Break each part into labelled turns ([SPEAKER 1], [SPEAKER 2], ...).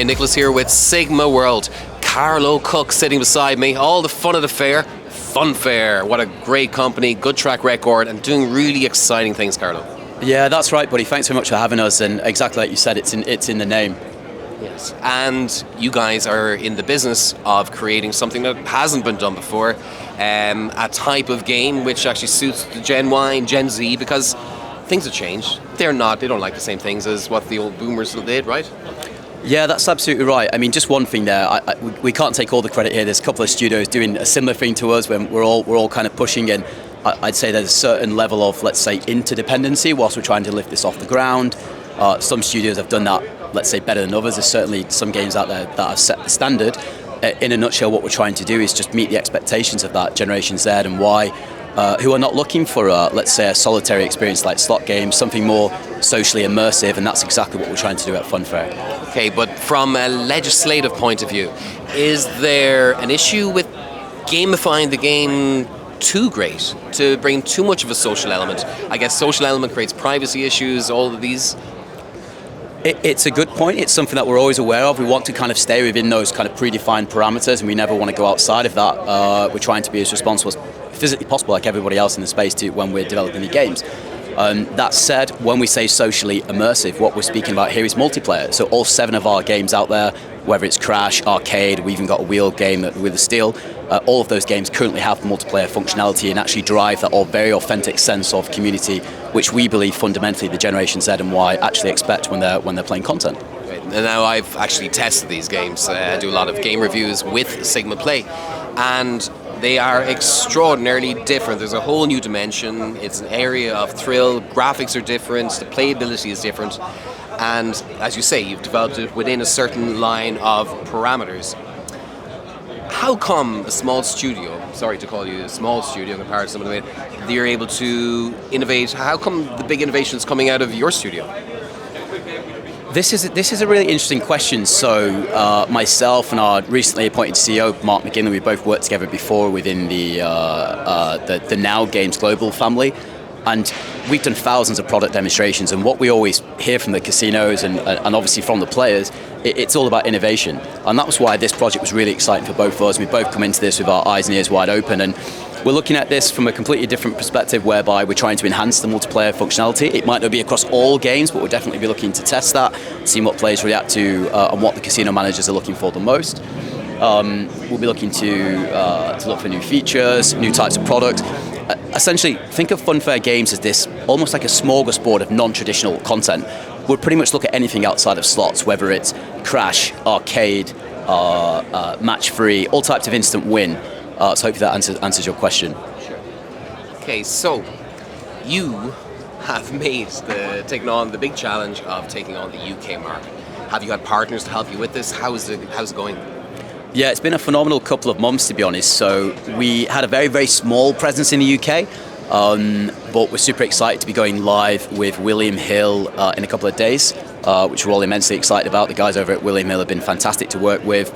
[SPEAKER 1] Nicholas here with Sigma World. Carlo Cooke sitting beside me. All the fun of the fair. FunFair. What a great company, good track record, and doing really exciting things, Carlo.
[SPEAKER 2] Yeah, that's right, buddy. Thanks so much for having us. And exactly like you said, it's in the name.
[SPEAKER 1] Yes. And you guys are in the business of creating something that hasn't been done before, a type of game which actually suits the Gen Y and Gen Z, because things have changed. They don't like the same things as what the old boomers did, right?
[SPEAKER 2] Yeah, that's absolutely right. I mean, just one thing there. We can't take all the credit here. There's a couple of studios doing a similar thing to us when we're all kind of pushing in. I'd say there's a certain level of, let's say, interdependency whilst we're trying to lift this off the ground. Some studios have done that, let's say, better than others. There's certainly some games out there that have set the standard. In a nutshell, what we're trying to do is just meet the expectations of that Generation Z and Y, who are not looking for, let's say, a solitary experience like slot games, something more socially immersive, and that's exactly what we're trying to do at FunFair.
[SPEAKER 1] Okay, but from a legislative point of view, is there an issue with gamifying the game too great, to bring too much of a social element? I guess social element creates privacy issues, all of these.
[SPEAKER 2] It's a good point. It's something that we're always aware of. We want to kind of stay within those kind of predefined parameters, and we never want to go outside of that. We're trying to be as responsible as physically possible, like everybody else in the space, when we're developing the games. That said, when we say socially immersive, what we're speaking about here is multiplayer. So all 7 of our games out there, whether it's Crash, Arcade, we even got a wheel game with a steel, all of those games currently have multiplayer functionality and actually drive that very authentic sense of community, which we believe fundamentally the Generation Z and Y actually expect when they're playing content.
[SPEAKER 1] Right. And now I've actually tested these games. I do a lot of game reviews with Sigma Play, and they are extraordinarily different. There's a whole new dimension. It's an area of thrill. Graphics are different. The playability is different. And as you say, you've developed it within a certain line of parameters. How come a small studio, sorry to call you a small studio in comparison to some of you're able to innovate? How come the big innovations coming out of your studio?
[SPEAKER 2] This is a really interesting question. So myself and our recently appointed CEO, Mark McGinley, we both worked together before within the Now Games Global family. And we've done thousands of product demonstrations, and what we always hear from the casinos and obviously from the players, it's all about innovation. And that was why this project was really exciting for both of us. We both come into this with our eyes and ears wide open, and we're looking at this from a completely different perspective, whereby we're trying to enhance the multiplayer functionality. It might not be across all games, but we'll definitely be looking to test that, seeing what players react to and what the casino managers are looking for the most. We'll be looking to look for new features, new types of product. Essentially, think of FunFair Games as this almost like a smorgasbord of non-traditional content. We'll pretty much look at anything outside of slots, whether it's Crash, Arcade, Match Free, all types of instant win. So hopefully that answers your question.
[SPEAKER 1] Sure. Okay, so you have taken on the big challenge of taking on the UK market. Have you had partners to help you with this? How's it going?
[SPEAKER 2] Yeah, it's been a phenomenal couple of months, to be honest. So we had a very, very small presence in the UK, but we're super excited to be going live with William Hill in a couple of days, which we're all immensely excited about. The guys over at William Hill have been fantastic to work with.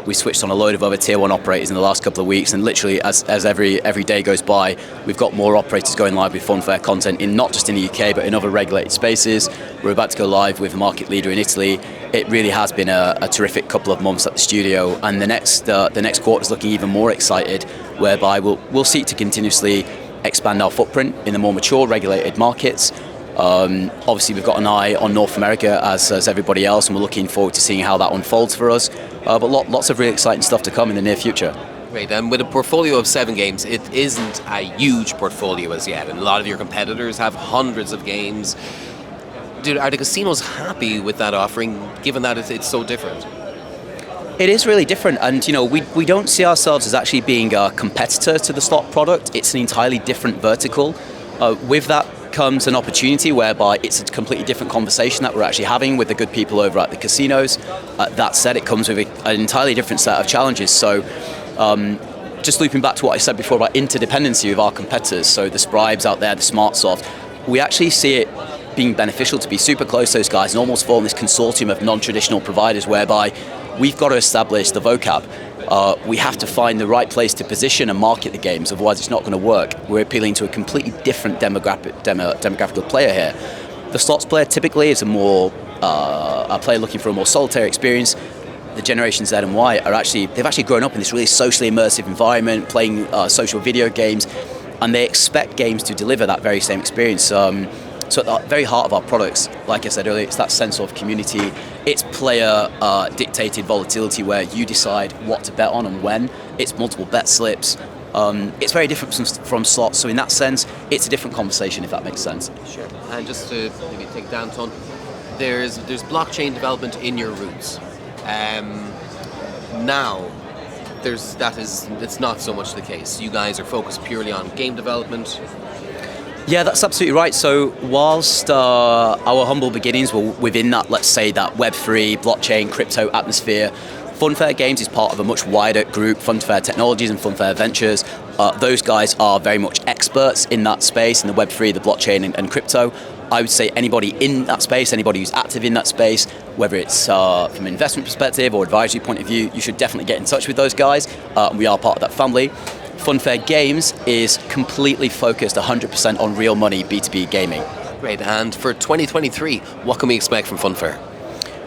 [SPEAKER 2] We switched on a load of other tier 1 operators in the last couple of weeks, and literally as every day goes by, we've got more operators going live with FunFair content, not just in the UK, but in other regulated spaces. We're about to go live with a market leader in Italy. It really has been a terrific couple of months at the studio, and the next quarter is looking even more excited, whereby we'll seek to continuously expand our footprint in the more mature regulated markets. Obviously, we've got an eye on North America as everybody else, and we're looking forward to seeing how that unfolds for us. But lots of really exciting stuff to come in the near future.
[SPEAKER 1] Great, and with a portfolio of 7 games, it isn't a huge portfolio as yet, and a lot of your competitors have hundreds of games. Are the casinos happy with that offering, given that it's so different?
[SPEAKER 2] It is really different, and we don't see ourselves as actually being a competitor to the slot product. It's an entirely different vertical. With that comes an opportunity whereby it's a completely different conversation that we're actually having with the good people over at the casinos. That said, it comes with an entirely different set of challenges. So just looping back to what I said before about interdependency with our competitors, so the Scribes out there, the SmartSoft, we actually see it being beneficial to be super close to those guys and almost form this consortium of non-traditional providers, whereby we've got to establish the vocab. We have to find the right place to position and market the games, otherwise it's not going to work. We're appealing to a completely different demographical player here. The slots player typically is a more a player looking for a more solitary experience, the Generation Z and Y they've actually grown up in this really socially immersive environment, playing social video games, and they expect games to deliver that very same experience. So at the very heart of our products, like I said earlier, it's that sense of community. It's player dictated volatility where you decide what to bet on and when. It's multiple bet slips. It's very different from slots. So in that sense, it's a different conversation, if that makes sense.
[SPEAKER 1] Sure. And just to maybe take it down a ton, there's blockchain development in your roots. Now, it's not so much the case. You guys are focused purely on game development.
[SPEAKER 2] Yeah, that's absolutely right. So whilst our humble beginnings were within that, let's say, that Web3, blockchain, crypto atmosphere, FunFair Games is part of a much wider group, FunFair Technologies and FunFair Ventures. Those guys are very much experts in that space, in the Web3, the blockchain and crypto. I would say anybody in that space, anybody who's active in that space, whether it's from an investment perspective or advisory point of view, you should definitely get in touch with those guys. We are part of that family. FunFair Games is completely focused 100% on real money B2B gaming.
[SPEAKER 1] Great. And for 2023, what can we expect from FunFair?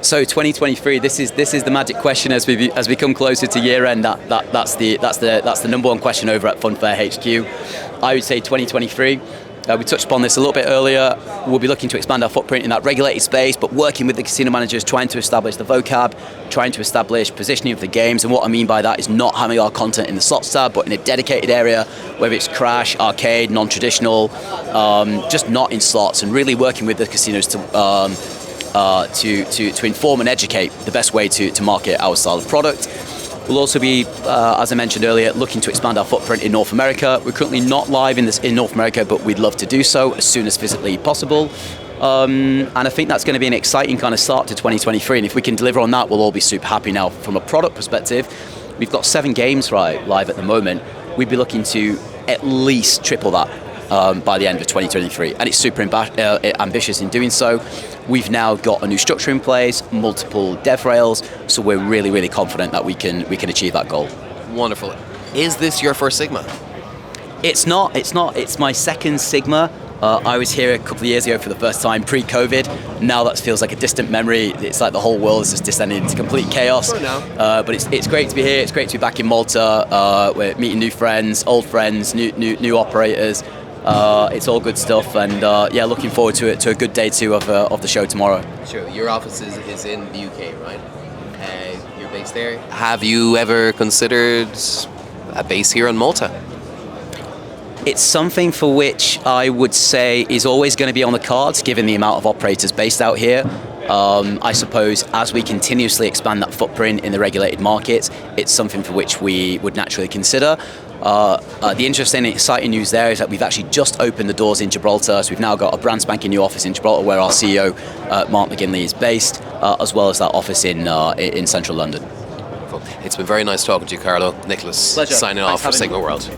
[SPEAKER 2] So 2023, this is the magic question as we come closer to year end. That's the number one question over at FunFair HQ. I would say 2023. We touched upon this a little bit earlier. We'll be looking to expand our footprint in that regulated space, but working with the casino managers, trying to establish the vocab, trying to establish positioning of the games. And what I mean by that is not having our content in the slots tab, but in a dedicated area, whether it's crash, arcade, non-traditional, just not in slots, and really working with the casinos to inform and educate the best way to market our style of product. We'll also be, as I mentioned earlier, looking to expand our footprint in North America. We're currently not live in North America, but we'd love to do so as soon as physically possible. And I think that's going to be an exciting kind of start to 2023. And if we can deliver on that, we'll all be super happy. Now, from a product perspective, we've got 7 games live at the moment. We'd be looking to at least triple that by the end of 2023. And it's super ambitious in doing so. We've now got a new structure in place, multiple dev rails, so we're really, really confident that we can achieve that goal.
[SPEAKER 1] Wonderful. Is this your first Sigma?
[SPEAKER 2] It's not. It's my second Sigma. I was here a couple of years ago for the first time, pre-COVID. Now that feels like a distant memory. It's like the whole world is just descending into complete chaos. But it's great to be here. It's great to be back in Malta. We're meeting new friends, old friends, new operators. It's all good stuff, and looking forward to a good day 2 of the show tomorrow.
[SPEAKER 1] Sure. Your office is in the UK, right? You're based there. Have you ever considered a base here in Malta?
[SPEAKER 2] It's something for which I would say is always going to be on the cards, given the amount of operators based out here. I suppose as we continuously expand that footprint in the regulated markets, it's something for which we would naturally consider. The interesting and exciting news there is that we've actually just opened the doors in Gibraltar, so we've now got a brand spanking new office in Gibraltar where our CEO, Mark McGinley, is based, as well as that office in central London.
[SPEAKER 1] It's been very nice talking to you, Carlo. Nicholas,
[SPEAKER 2] Pleasure.
[SPEAKER 1] signing off for Sigma World.
[SPEAKER 2] Me.